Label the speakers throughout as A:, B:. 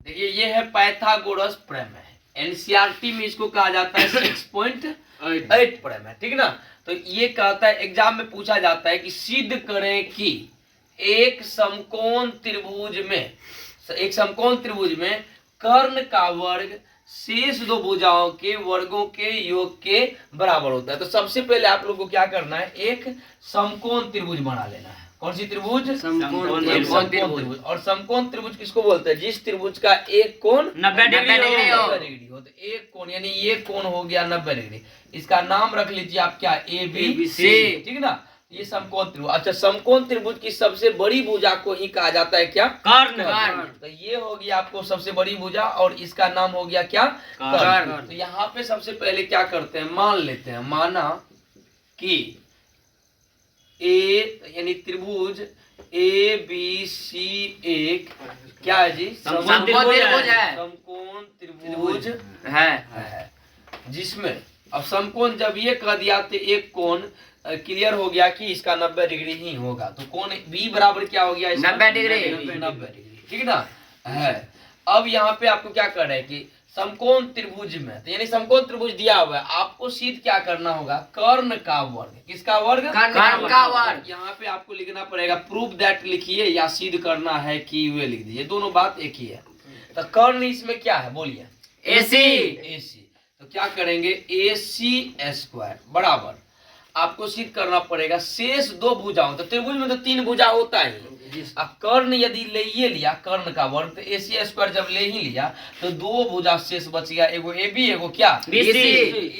A: देखिए ये है पाइथागोरस प्रमेय, एनसीईआरटी में इसको कहा जाता है 6.8 प्रमेय, ठीक ना। तो ये कहता है, एग्जाम में पूछा जाता है कि सिद्ध करें कि एक समकोण त्रिभुज में कर्ण का वर्ग शेष दो भुजाओं के वर्गों के योग के बराबर होता है। तो सबसे पहले आप लोग को क्या करना है, एक समकोण त्रिभुज बना लेना है। कौन सी त्रिभुज? समकोण त्रिभुज। और समकोण त्रिभुज किसको बोलते हैं? जिस त्रिभुज का एक कोण 90 डिग्री हो। तो एक कोण यानी ये कोण हो गया 90 डिग्री, इसका नाम रख लीजिए आप क्या, ए बी सी, ठीक ना। ये समकोण त्रिभुज। अच्छा, समकोण त्रिभुज की सबसे बड़ी भुजा को ही कहा जाता है क्या? कर्ण। तो ये हो गया आपको सबसे बड़ी भुजा और इसका नाम हो गया क्या? कर्ण। तो यहाँ पे सबसे पहले क्या करते हैं, मान लेते हैं, माना कि ए यानी त्रिभुज ए बी सी एक क्या है जी? समकोण त्रिभुज है, जिसमें अब समकोण जब ये कह दिया तो एक कोण क्लियर हो गया कि इसका 90 डिग्री ही होगा। तो कोण बी बराबर क्या हो गया? 90 डिग्री, ठीक ना है। अब यहाँ पे आपको क्या कर रहे हैं कि समकोण त्रिभुज में, तो यानी समकोण त्रिभुज दिया हुआ है, आपको सिद्ध क्या करना होगा? कर्ण का वर्ग। किसका वर्ग? कर्ण का वर्ग। यहाँ पे आपको लिखना पड़ेगा प्रूफ दैट लिखिए या सिद्ध करना है कि वे लिख दीजिए, दोनों बात एक ही है। तो कर्ण इसमें क्या है बोलिए? AC। तो क्या करेंगे, AC स्क्वायर बराबर आपको सिद्ध करना पड़ेगा शेष दो भुजाओं। तो त्रिभुज में तो 3 भुजा होता है, अब कर्ण यदि ले ये लिया कर्ण का वर्ग, तो AC स्क्वायर जब ले ही लिया तो 2 भुजा शेष बच गया, एगो AB एगो क्या? BC।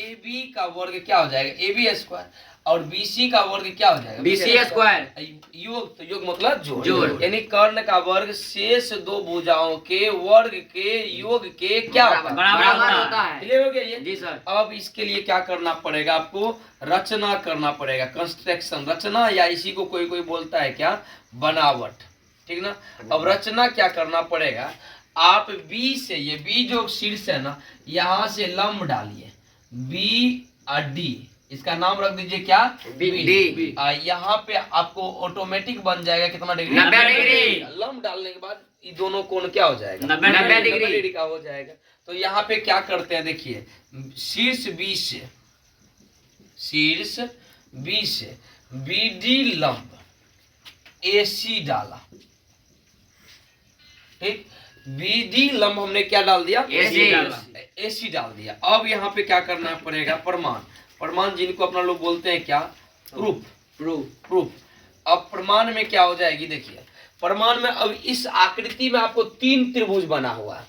A: AB का वर्ग क्या हो जाएगा? AB स्क्वायर, और BC का वर्ग क्या हो जाएगा? BC square. योग, तो योग मतलब जोड़, यानी कर्ण का वर्ग शेष दो भुजाओं के वर्ग के योग के क्या बराबर होता है। क्लियर हो गया ये? जी सर। अब इसके लिए क्या करना पड़ेगा, आपको रचना करना पड़ेगा, कंस्ट्रक्शन, रचना, या इसी को कोई कोई बोलता है क्या, बनावट, ठीक ना। अब रचना क्या करना पड़ेगा, आप B से, ये B जो शीर्ष है ना, यहाँ से लंब डालिए B और D, इसका नाम रख दीजिए क्या? BD। यहाँ पे आपको ऑटोमेटिक बन जाएगा कितना डिग्री? 90 डिग्री। लंब डालने के बाद ये दोनों कोण क्या हो जाएगा? 90 डिग्री का हो जाएगा। तो यहाँ पे क्या करते हैं, देखिए शीर्ष B से BD लंब AC डाला, ठीक। BD लंब हमने क्या डाल दिया? AC डाल दिया। अब यहाँ पे क्या करना पड़ेगा, प्रमाण जिनको अपना लोग बोलते हैं क्या, प्रूफ। अब प्रमाण में क्या हो जाएगी, देखिए प्रमाण में अब इस आकृति में आपको 3 त्रिभुज बना हुआ है।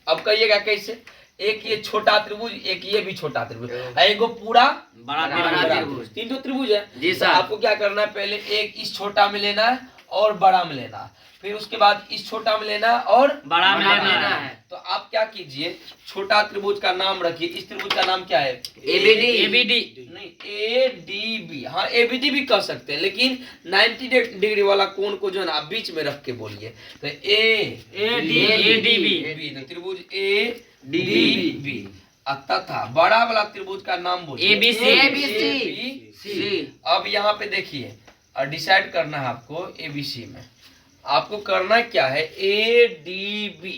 A: अब कहिएगा कैसे, एक ये छोटा त्रिभुज, एक ये भी छोटा त्रिभुज, एक पूरा बड़ा त्रिभुज, 3 त्रिभुज है जी सर। आपको क्या करना है, पहले एक इस छोटा में लेना है और बड़ा में लेना है, फिर उसके बाद इस छोटा में लेना है और बड़ा में लेना है। तो आप क्या कीजिए, छोटा त्रिभुज का नाम रखिए, इस त्रिभुज का नाम क्या है? ABD नहीं, ADB। हाँ ABD भी कह सकते हैं, लेकिन 90 डिग्री वाला कोण को जो है ना आप बीच में रख के बोलिए। तो ADB, त्रिभुज ADB। तथा बड़ा वाला त्रिभुज का नाम बोलिए ABC। अब यहाँ पे देखिए और डिसाइड करना है आपको, ABC में आपको करना क्या है, ADB।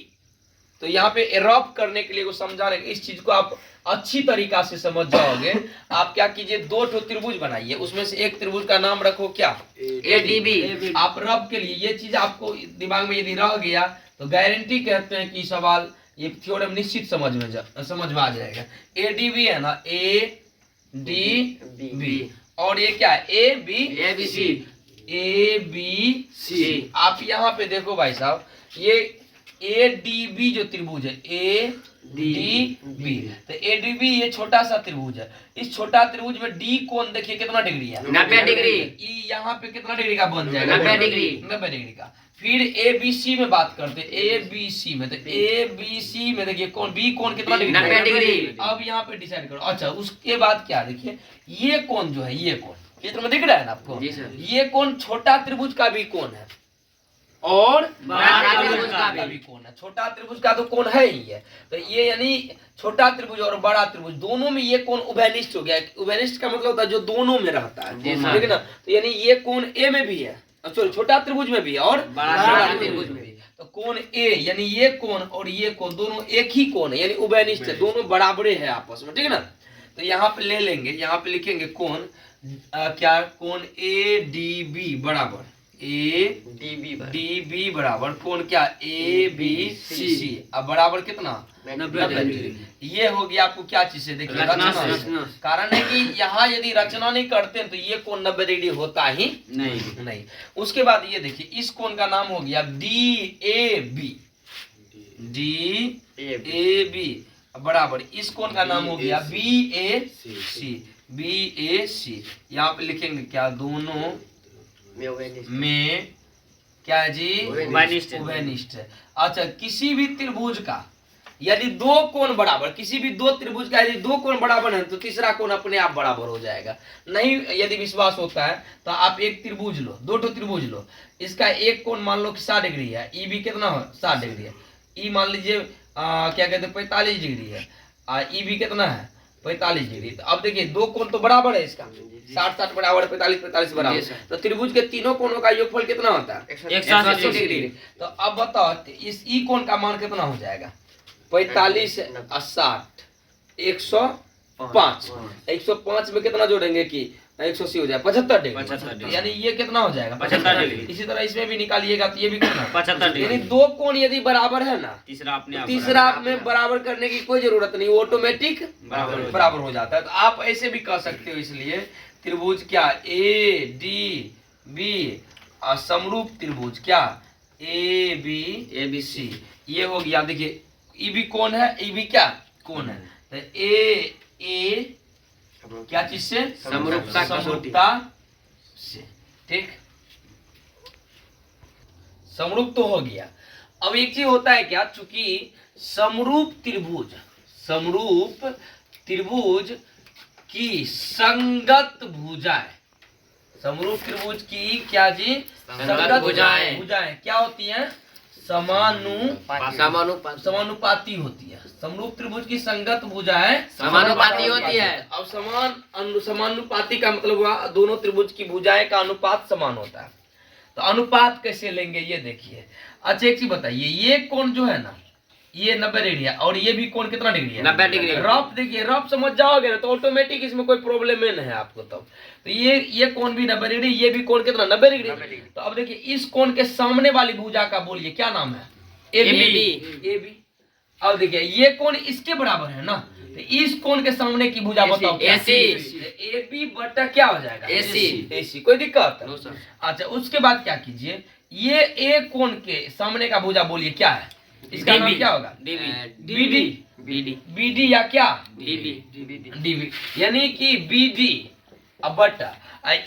A: तो यहाँ पे एरॉप करने के लिए को समझा रहे, इस चीज को आप अच्छी तरीका से समझ जाओगे। आप क्या कीजिए, 2 त्रिभुज बनाइए, उसमें से एक त्रिभुज का नाम रखो क्या? ADB। आप रब के लिए ये चीज आपको दिमाग में यदि रह गया तो गारंटी कहते हैं कि सवाल ये थ्योरम निश्चित समझ में आ जाएगा। ADB है ना, ADB, और ये क्या है? ABC। आप यहाँ पे देखो भाई साहब, ये ADB जो त्रिभुज है, ADB, तो ADB ये छोटा सा त्रिभुज है। इस छोटा त्रिभुज में D कोण देखिए कितना डिग्री है? 90 डिग्री। यहाँ पे कितना डिग्री का बन जाएगा? 90 डिग्री का। फिर ABC में बात करते हैं, ABC में, तो ABC में देखिए कौन B कोण कितना डिग्री? 90 डिग्री। अब यहाँ पे डिसाइड करो। अच्छा, उसके बाद क्या, देखिए ये कोण जो है, ये कोण चित्र में दिख रहा है ना आपको, ये कोण छोटा त्रिभुज का भी कोण है और बड़ा त्रिभुज का भी कोण है। छोटा त्रिभुज का तो कोण है ही है, तो ये यानी छोटा त्रिभुज और बड़ा त्रिभुज दोनों में ये कोण उभयनिष्ठ हो गया। उभयनिष्ठ का मतलब होता है जो दोनों में रहता है, ठीक है ना। तो यानी ये कोण A में भी है, सॉरी छोटा त्रिभुज में भी है और बड़ा त्रिभुज में भी। तो कोण ए यानी ये कोण और ये कोण दोनों एक ही कोण है, यानी उभयनिष्ठ है, दोनों बराबरे है आपस में, ठीक है ना। तो यहाँ पे ले लेंगे, यहाँ पे लिखेंगे कोण क्या, कोण ए डी बी बराबर ए डी बी बराबर कोण क्या ए बी सी। अब बराबर कितना 90 डिग्री। ये हो गया आपको क्या चीज से, देखिए रचना। कारण है कि यहाँ यदि रचना नहीं करते हैं तो ये कोण 90 डिग्री होता ही नहीं। उसके बाद ये देखिए इस कोण का नाम हो गया डी ए बी बराबर इस कोण का नाम हो गया बी ए सी। यहाँ पे लिखेंगे क्या, दोनों में क्या है जी, उभयनिष्ठ है। अच्छा, किसी भी त्रिभुज का यदि दो कोण बराबर, किसी भी दो त्रिभुज का यदि दो कोण बराबर है तो तीसरा कोण अपने आप बराबर हो जाएगा। नहीं यदि विश्वास होता है तो आप एक त्रिभुज लो, दो त्रिभुज लो, इसका एक कोण मान लो कि 60 डिग्री है, ई भी कितना हो 60 डिग्री है, ई मान लीजिए क्या कहते हैं 45 डिग्री है, ई भी कितना है 45 डिग्री। तो अब देखिए दो कोण तो बराबर है, इसका 60 बराबर 45 बराबर, तो त्रिभुज के तीनों कोणों का योगफल कितना होता है 180 डिग्री। तो अब बताओ इस ई कोण का मान कितना हो जाएगा 45 और 60 105। 105 में कितना जोड़ेंगे कि 180 हो जाए 75 डिग्री, यानी ये कितना हो जाएगा 75 डिग्री। इसी तरह इसमें भी निकालिएगा तो ये भी कितना 75 डिग्री। यानी दो कोण यदि बराबर है ना, तीसरा में बराबर करने की कोई जरूरत नहीं, ऑटोमेटिक बराबर हो जाता है। तो आप ऐसे भी कह सकते हो, इसलिए त्रिभुज क्या ए डी बी समरूप त्रिभुज क्या ए बी सी, ये हो गया। देखिए ई भी कौन है, ई भी क्या कौन है, तो ए क्या चीज से, समरूपता से, ठीक समरूप तो हो गया। अब एक चीज होता है क्या, चूंकि समरूप त्रिभुज की संगत भुजाएं, समरूप त्रिभुज की क्या जी संगत भुजाएं क्या होती हैं, समानुपाती होती है। समरूप त्रिभुज की संगत भुजाएं समानुपाती होती है। अब समानुपाती का मतलब हुआ दोनों त्रिभुज की भुजाएं का अनुपात समान होता है। तो अनुपात कैसे लेंगे ये देखिए। अच्छा एक चीज बताइए, ये कोण जो है ना ये 90 डिग्री है और ये भी कोण कितना डिग्री है 90 डिग्री। रफ देखिए, रफ समझ जाओगे ना तो ऑटोमेटिक इसमें कोई प्रॉब्लम नहीं है आपको तब। तो ये कोण भी 90 डिग्री, ये भी कोण कितना 90 डिग्री। तो अब देखिए इस कोण के सामने वाली भुजा का बोलिए क्या नाम है, AB। अब देखिए ये कोण इसके बराबर है ना, तो इस कोण के सामने की भुजा बताओ AB बटा क्या हो जाएगा AC। कोई दिक्कत? अच्छा उसके बाद क्या कीजिए, ये ए कोण के सामने का भुजा बोलिए क्या है, इसका नाम क्या होगा BD या क्या DB, यानी कि BD अब बटा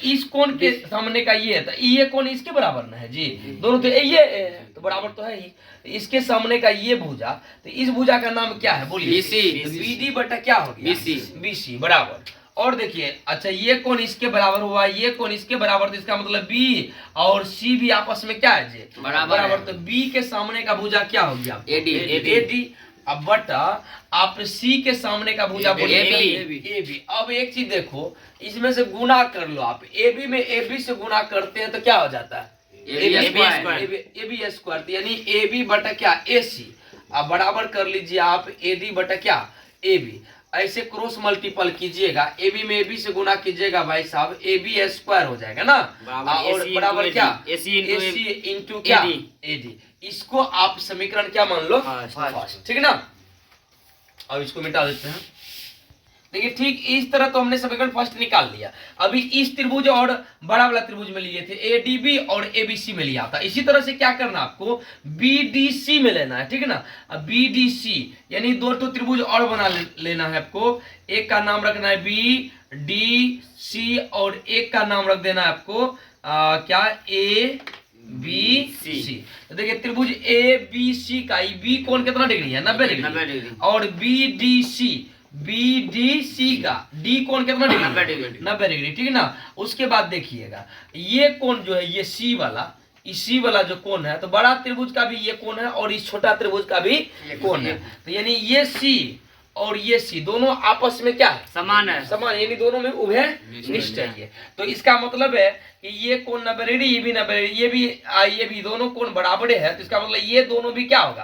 A: इस कोण के सामने का ये है, तो ये कोण इसके बराबर ना है जी, दोनों तो ये तो बराबर तो है ही। इसके सामने का ये भुजा, तो इस भुजा का नाम क्या है बोलिए BD बटा क्या हो गया BC बराबर। और देखिए अच्छा ये कोण इसके बराबर हुआ, ये कोण इसके बराबर, तो इसका मतलब B और C भी आपस में क्या है जी बराबर। तो B के सामने का भुजा क्या हो गया AD। अब बटा आप C के सामने का भुजा बोलिए AB। अब एक चीज देखो, इसमें से गुना कर लो आप, AB में AB से गुना करते हैं तो क्या हो जाता है AB स्क्वायर, यानी AB बटा क्या AC। अब बराबर कर लीजिए आप AD बटा क्या AB। ऐसे क्रॉस मल्टीपल कीजिएगा, AB में AB से गुना कीजिएगा भाई साहब, AB स्क्वायर हो जाएगा ना, और बराबर क्या AC इंटू क्या AD। इसको आप समीकरण क्या मान लो फर्स्ट, ठीक है ना। अब इसको मिटा देते हैं। देखिए ठीक इस तरह तो हमने समीकरण फर्स्ट निकाल लिया। अभी इस त्रिभुज और बड़ा वाला त्रिभुज में लिए थे ADB और ABC में लिया था। इसी तरह से क्या करना आपको BDC में लेना है, ठीक है ना। अब BDC यानी दो त्रिभुज और बना लेना है आपको, एक का नाम रखना है BDC और एक का नाम रख देना है आपको क्या ABC। तो देखिए त्रिभुज ABC का B कोण कितना डिग्री है 90 डिग्री, और BDC का D कोण कितना डिग्री 90 डिग्री, ठीक है ना। उसके बाद देखिएगा ये कोण जो है ये C वाला जो कोण है, तो बड़ा त्रिभुज का भी ये कोण है और इस छोटा त्रिभुज का भी कोण है। तो यानी ये C और ये सी दोनों आपस में क्या है,
B: समान है,
A: समान, यानी दोनों में उभय निष्ठ चाहिए। तो इसका मतलब है कि ये कोण 90 डिग्री, ये भी 90 डिग्री, ये भी दोनों कोण बराबर है। तो इसका मतलब ये दोनों भी क्या होगा,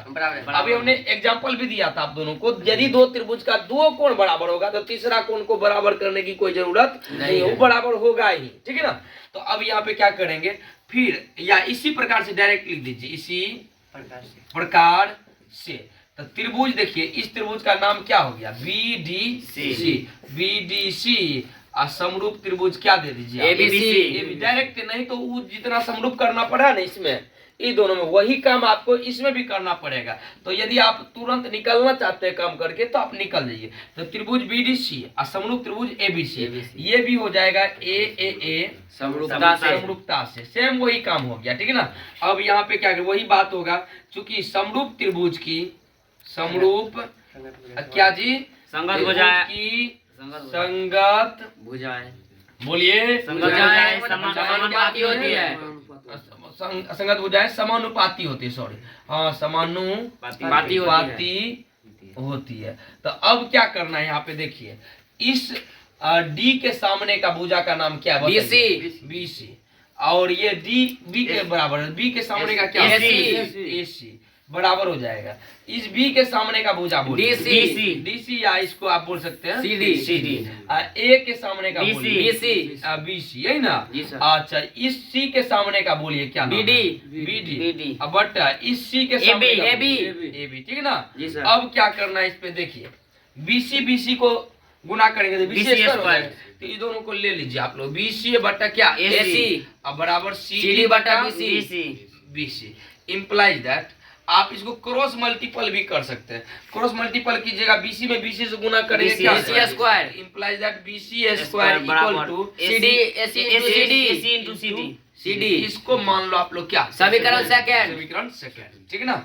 A: अभी हमने एग्जांपल भी दिया था आप दोनों को, यदि दो त्रिभुज का दो कोण बराबर होगा तो तीसरा कोण को बराबर करने की कोई जरूरत नहीं, वो बराबर होगा ही, ठीक है ना। तो अब यहाँ पे क्या करेंगे फिर, या इसी प्रकार से डायरेक्ट लिख दीजिए, इसी प्रकार से। तो त्रिभुज देखिए, इस त्रिभुज का नाम क्या हो गया, BDC, BDC। और समरूप त्रिभुज क्या दे दीजिए, ABC। डायरेक्ट नहीं तो वो जितना समरूप करना पड़ा ना इसमें, इन दोनों में, वही काम आपको इसमें भी करना पड़ेगा। तो यदि आप तुरंत निकलना चाहते हैं काम करके तो आप निकल जाइए। तो त्रिभुज BDC और समरूप त्रिभुज ABC, ये भी हो जाएगा AAA समरूपता से, सेम वही काम हो गया, ठीक है ना। अब यहाँ पे क्या वही बात होगा, चूंकि समरूप त्रिभुज की समरूप क्या जी,
B: संगत भुजाएं
A: की संगत
B: भुजाएं,
A: बोलिए
B: समानुपाती होती है,
A: संगत भुजाएं समानुपाती होती है, सॉरी हाँ, समानुपाती होती है। तो अब क्या करना है यहाँ पे देखिए, इस D के सामने का भुजा का नाम क्या है, BC। और ये B के बराबर है, B के सामने का क्या, AC बराबर हो जाएगा। इस B के सामने का भुजा बोलिए DC, या इसको आप बोल सकते हैं CD। A के सामने का बोलिए BC, यही ना। अच्छा, इस C के सामने का बोलिए क्या, BD। बट इस C के सामने AB, ठीक है ना। अब क्या करना है इस पे देखिए, BC को गुना करेंगे तो BC स्क्वायर हो जाएगा। तो ये दोनों को ले लीजिए आप लोग, BC बटा क्या, AC बराबर CD बटा BC। इम्प्लाइज दैट आप इसको क्रॉस मल्टीपल भी कर सकते हैं। क्रॉस मल्टीपल कीजिएगा, BC में BC से गुना करेंगे क्या, BC square. Implies that BC square equal to CD। इसको मान लो आप लोग क्या, समीकरण सेकंड, ठीक है ना।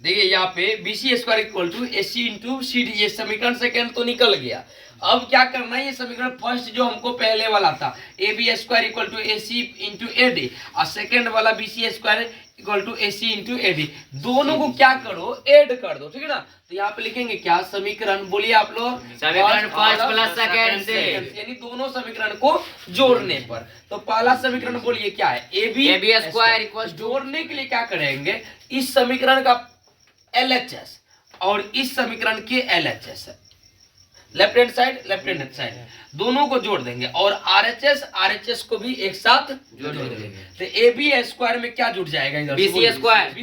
A: देखिए यहाँ पे BC square equal to AC into CD, ये समीकरण सेकंड तो निकल गया। अब क्या करना है, ये समीकरण फर्स्ट जो हमको पहले वाला था, AB square equal to AC into AD, और सेकंड वाला BC square equal to AC into AD, दोनों को क्या करो, ऐड कर दो, ठीक है ना। तो यहाँ पे लिखेंगे क्या, समीकरण बोलिए आप लोग,
B: समीकरण फर्स्ट प्लस सेकंड से,
A: यानी दोनों समीकरण को जोड़ने पर। तो पहला समीकरण बोलिए क्या है, AB स्क्वायर इक्वल, जोड़ने के लिए क्या करेंगे, इस समीकरण का LHS और इस समीकरण के LHS, लेफ्ट हैंड साइड दोनों को जोड़ देंगे, और RHS को भी एक साथ जोड़ देंगे। तो AB स्क्वायर में क्या जुड़ जाएगा, BC स्क्वायर,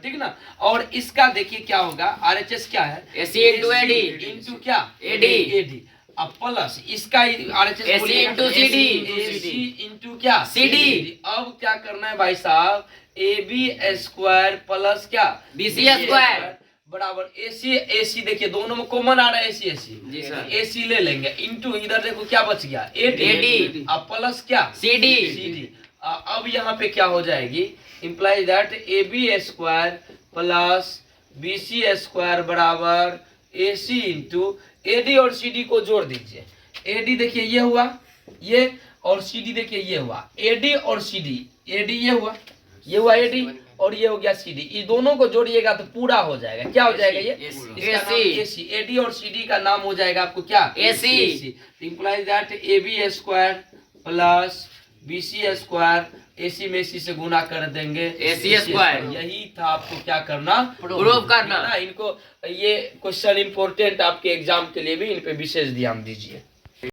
A: ठीक ना। और इसका देखिए क्या होगा, RHS क्या है, AC इंटू AD इंटू क्या, AD। अब प्लस इसका RHS AC into CD into क्या, CD। अब क्या करना है भाई साहब, AB स्क्वायर प्लस क्या, BC स्क्वायर बराबर AC देखिए दोनों में कॉमन आ रहा है AC ले लेंगे, इंटू इधर देखो क्या बच गया, AD अब प्लस क्या, CD। अब यहाँ पे क्या हो जाएगी, implies that AB square plus BC square बराबर AC इंटू AD, और CD को जोड़ दीजिए। AD देखिए ये हुआ, ये, और CD देखिए ये हुआ, AD और CD, AD ये हुआ AD, और ये हो गया CD। ये दोनों को जोड़िएगा तो पूरा हो जाएगा, क्या हो जाएगा, ये AC। AD और CD का नाम हो जाएगा आपको क्या, AC। Implies that AB square plus BC square, AC में AC से गुना कर देंगे AC स्क्वायर। यही था आपको क्या करना, प्रूव करना। इनको ये क्वेश्चन इंपॉर्टेंट आपके एग्जाम के लिए भी, इन पे विशेष ध्यान दीजिए।